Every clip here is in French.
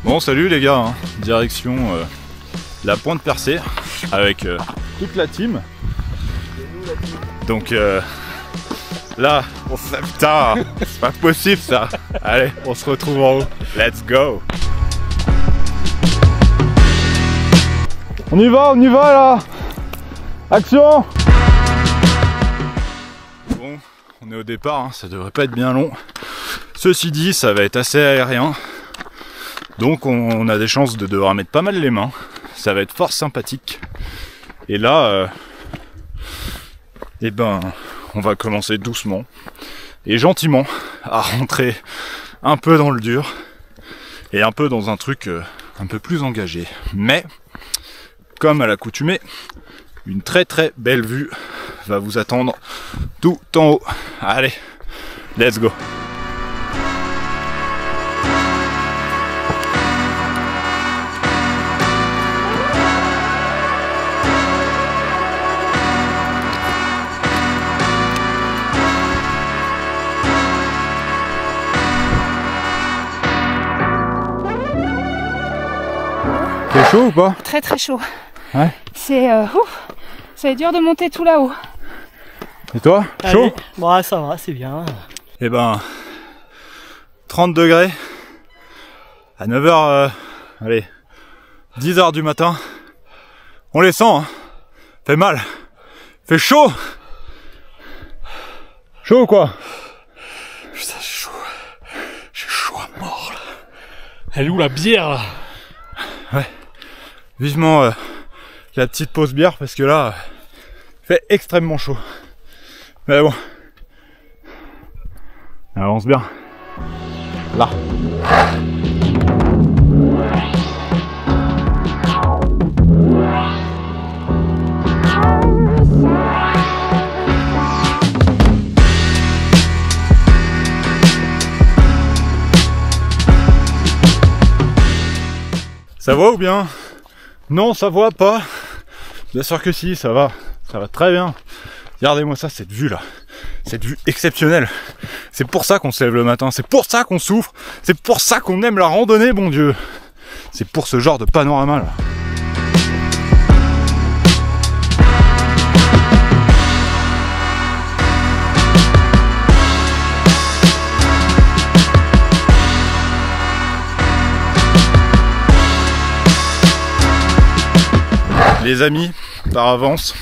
Bon, salut les gars, hein. Direction la Pointe Percée avec toute la team. Donc là, putain, c'est pas possible ça. Allez, on se retrouve en haut. Let's go. On y va là. Action. Bon, on est au départ, hein. Ça devrait pas être bien long. Ceci dit, ça va être assez aérien. Donc on a des chances de devoir mettre pas mal les mains. Ça va être fort sympathique. Et là, eh ben, on va commencer doucement et gentiment à rentrer un peu dans le dur et un peu dans un truc un peu plus engagé. Mais, comme à l'accoutumée, une très très belle vue va vous attendre tout en haut. Allez, let's go! C'est chaud ou pas? Très très chaud. Ouais. C'est dur de monter tout là-haut. Et toi? Chaud? Bon, ça va, c'est bien. Eh ben, 30 degrés à 9h, allez, 10h du matin. On les sent, hein. Fait mal. Fait chaud. Chaud ou quoi? Putain, j'ai chaud. J'ai chaud à mort là. Elle est où la bière là? Ouais. Vivement la petite pause bière parce que là, il fait extrêmement chaud. Mais bon, on avance bien. Là. Ça va ou bien? Non, ça va pas. Bien sûr que si, ça va très bien. Regardez-moi ça, cette vue là, cette vue exceptionnelle. C'est pour ça qu'on se lève le matin, c'est pour ça qu'on souffre, c'est pour ça qu'on aime la randonnée, bon Dieu. C'est pour ce genre de panorama là. Les amis, par avance,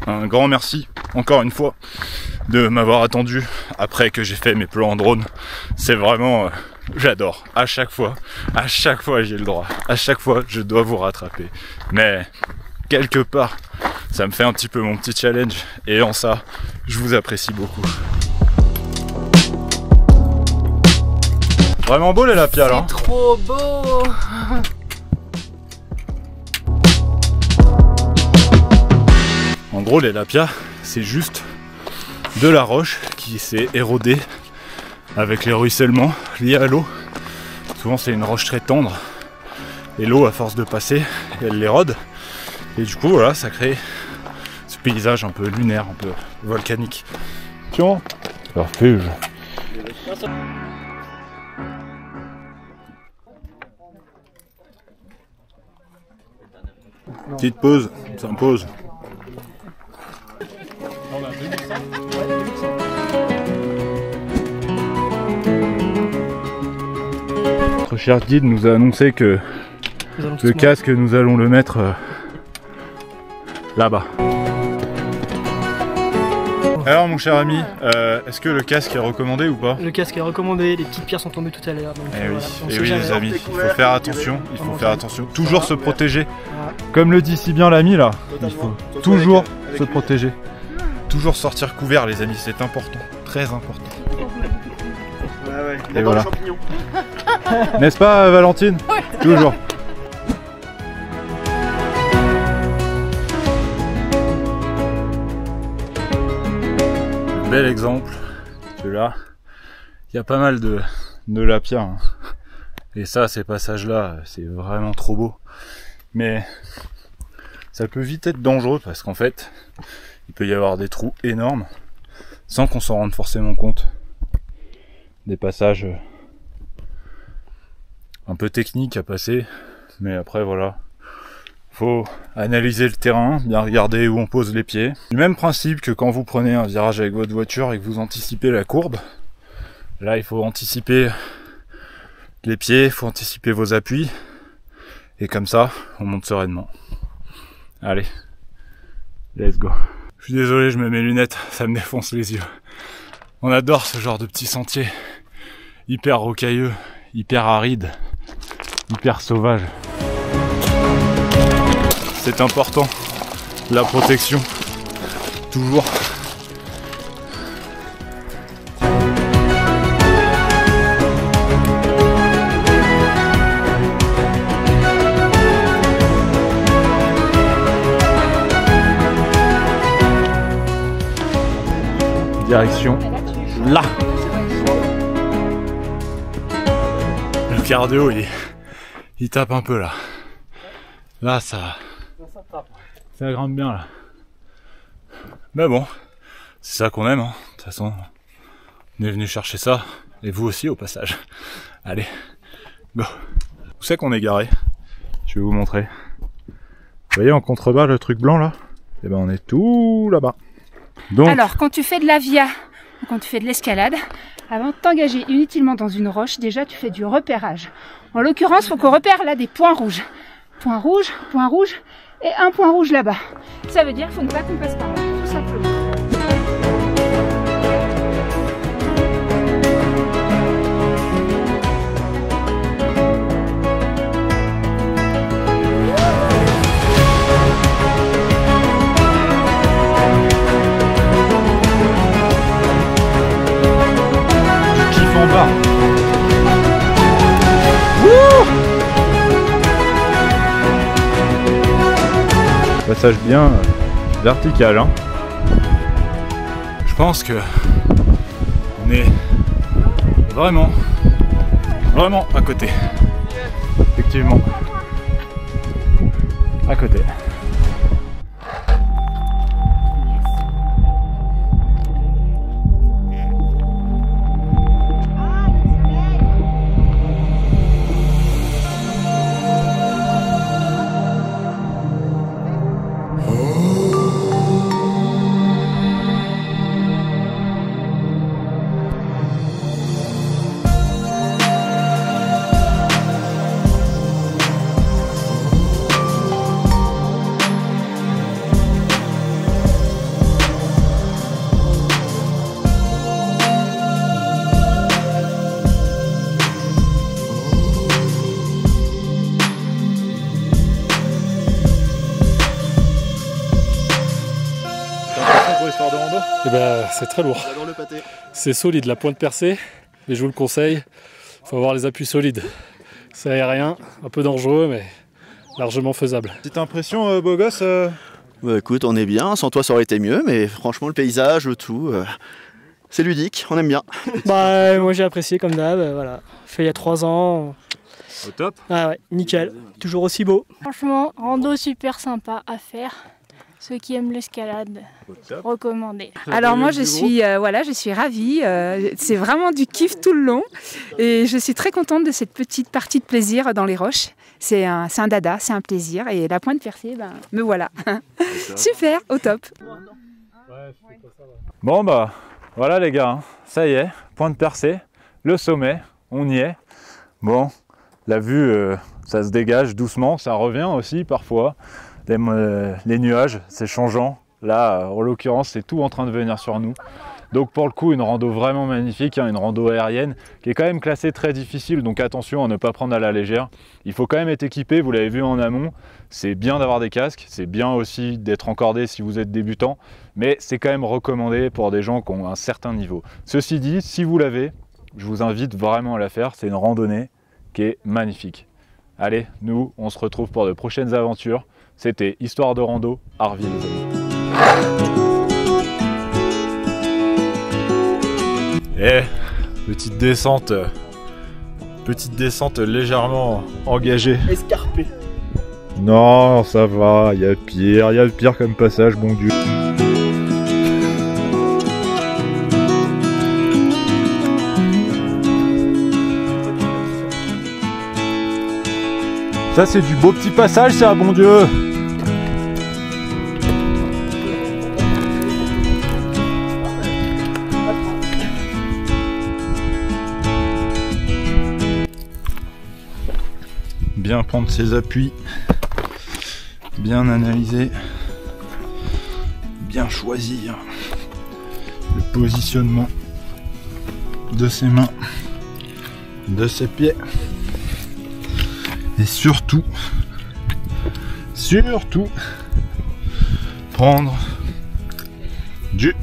un grand merci, encore une fois, de m'avoir attendu après que j'ai fait mes plans en drone. C'est vraiment, j'adore. À chaque fois j'ai le droit. À chaque fois, je dois vous rattraper. Mais, quelque part, ça me fait un petit peu mon petit challenge. Et en ça, je vous apprécie beaucoup. Vraiment beau les Lapiales, hein. C'est trop beau. En gros, les lapias, c'est juste de la roche qui s'est érodée avec les ruissellements liés à l'eau. Souvent, c'est une roche très tendre et l'eau, à force de passer, elle l'érode. Et du coup, voilà, ça crée ce paysage un peu lunaire, un peu volcanique. Tiens, refuge. Petite pause, s'impose. Notre cher guide nous a annoncé que le casque, nous allons le mettre là-bas. Alors mon cher ami, est-ce que le casque est recommandé ou pas? Le casque est recommandé, les petites pierres sont tombées tout à l'heure. Eh oui, et oui les amis, il faut faire attention, Toujours se protéger. Comme le dit si bien l'ami là, il faut toujours se protéger. Toujours sortir couvert les amis, c'est important, très important. Et voilà. N'est-ce pas Valentine? Oui. Toujours. Bel exemple, celui-là. Il y a pas mal de lapias. Hein. Et ça, ces passages-là, c'est vraiment trop beau. Mais ça peut vite être dangereux parce qu'en fait, il peut y avoir des trous énormes sans qu'on s'en rende forcément compte. Des passages un peu technique à passer, mais après voilà. Faut analyser le terrain, bien regarder où on pose les pieds. Du même principe que quand vous prenez un virage avec votre voiture et que vous anticipez la courbe. Là, il faut anticiper les pieds, il faut anticiper vos appuis. Et comme ça, on monte sereinement. Allez, let's go. Je suis désolé, je mets mes lunettes, ça me défonce les yeux. On adore ce genre de petits sentiers. Hyper rocailleux, hyper arides, hyper sauvages. C'est important, la protection, toujours. Direction là. Le cardio il tape un peu là. Là ça grimpe bien là. Mais bon, c'est ça qu'on aime, hein. De toute façon, on est venu chercher ça, et vous aussi au passage. Allez, go. Où c'est qu'on est garé? Je vais vous montrer. Vous voyez en contrebas le truc blanc là? Eh ben on est tout là-bas. Donc, alors, quand tu fais de la via ou quand tu fais de l'escalade, avant de t'engager inutilement dans une roche, déjà tu fais du repérage. En l'occurrence, il faut qu'on repère là des points rouges. Point rouge et un point rouge là-bas. Ça veut dire qu'il faut ne pas qu'on passe par là, tout simplement. je kiffe en bas. Passage bien vertical, hein. Je pense que on est vraiment à côté. Effectivement, à côté. Eh ben, c'est très lourd. C'est solide, la pointe percée, mais je vous le conseille, il faut avoir les appuis solides. C'est aérien, un peu dangereux, mais largement faisable. Petite impression, beau gosse Bah écoute, on est bien, sans toi ça aurait été mieux, mais franchement le paysage, le tout, c'est ludique, on aime bien. Bah moi j'ai apprécié comme d'hab, voilà. Fait il y a 3 ans. Au top. Ah ouais, nickel, toujours aussi beau. Franchement, rando super sympa à faire. Ceux qui aiment l'escalade, recommandé. Alors moi je suis ravie, c'est vraiment du kiff tout le long et je suis très contente de cette petite partie de plaisir dans les roches. C'est un dada, c'est un plaisir et la pointe percée, me voilà. Super, au top. Bon bah voilà les gars, hein. Ça y est, pointe percée, le sommet, on y est. Bon, la vue ça se dégage doucement, ça revient aussi parfois. Les nuages, c'est changeant. Là, en l'occurrence, c'est tout en train de venir sur nous. Donc pour le coup, une rando vraiment magnifique, hein, une rando aérienne qui est quand même classée très difficile. Donc attention à ne pas prendre à la légère. Il faut quand même être équipé, vous l'avez vu en amont. C'est bien d'avoir des casques, c'est bien aussi d'être encordé si vous êtes débutant. Mais c'est quand même recommandé pour des gens qui ont un certain niveau. Ceci dit, si vous l'avez, je vous invite vraiment à la faire. C'est une randonnée qui est magnifique. Allez, nous, on se retrouve pour de prochaines aventures. C'était Histoire de rando, Arville. Et petite descente légèrement engagée. Escarpé. Non, ça va, il y a pire comme passage, bon Dieu. Ça c'est du beau petit passage ça, bon Dieu. Bien prendre ses appuis, bien analyser, bien choisir le positionnement de ses mains, de ses pieds et surtout prendre du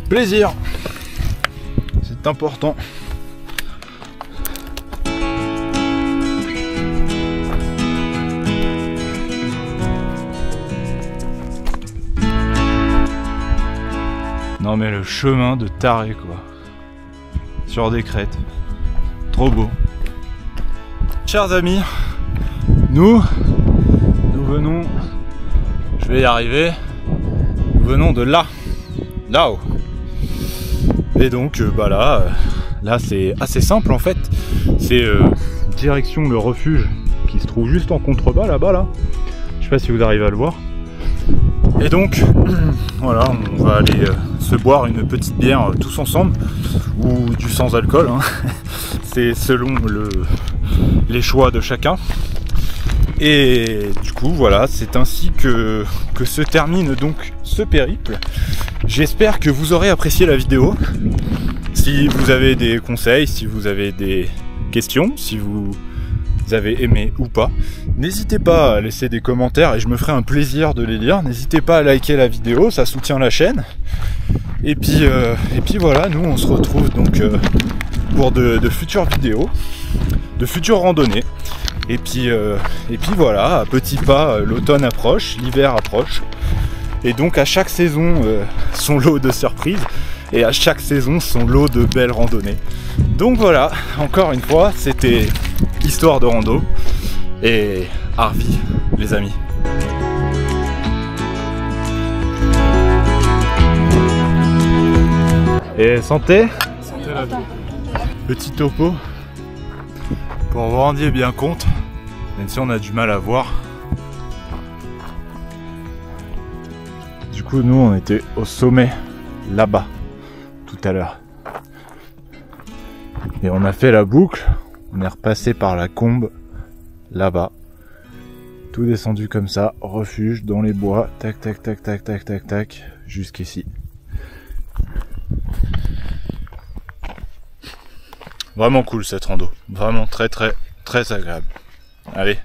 plaisir. C'est important. Non mais le chemin de taré quoi. Sur des crêtes. Trop beau. Chers amis, nous venons, je vais y arriver, nous venons de là-haut. Et donc bah là c'est assez simple en fait. C'est direction le refuge qui se trouve juste en contrebas là-bas là. Je sais pas si vous arrivez à le voir. Et donc voilà, on va aller se boire une petite bière tous ensemble, ou du sans alcool, hein. C'est selon les choix de chacun. Et du coup voilà, c'est ainsi que se termine donc ce périple. J'espère que vous aurez apprécié la vidéo. Si vous avez des conseils, si vous avez des questions, si vous avez aimé ou pas, n'hésitez pas à laisser des commentaires et je me ferai un plaisir de les lire. N'hésitez pas à liker la vidéo, ça soutient la chaîne. Et puis voilà, nous on se retrouve donc pour de futures vidéos, de futures randonnées. Et puis voilà, à petits pas, l'automne approche, l'hiver approche. Et donc à chaque saison son lot de surprises et à chaque saison son lot de belles randonnées. Donc voilà, encore une fois, c'était Histoire de rando et Arvi les amis. Et santé. Santé la vie. Petit topo pour vous rendiez bien compte, même si on a du mal à voir. Du coup nous on était au sommet là-bas tout à l'heure. Et on a fait la boucle, on est repassé par la combe là-bas. Tout descendu comme ça, refuge dans les bois, tac tac tac tac tac tac tac, jusqu'ici. Vraiment cool cette rando, vraiment très agréable. Allez,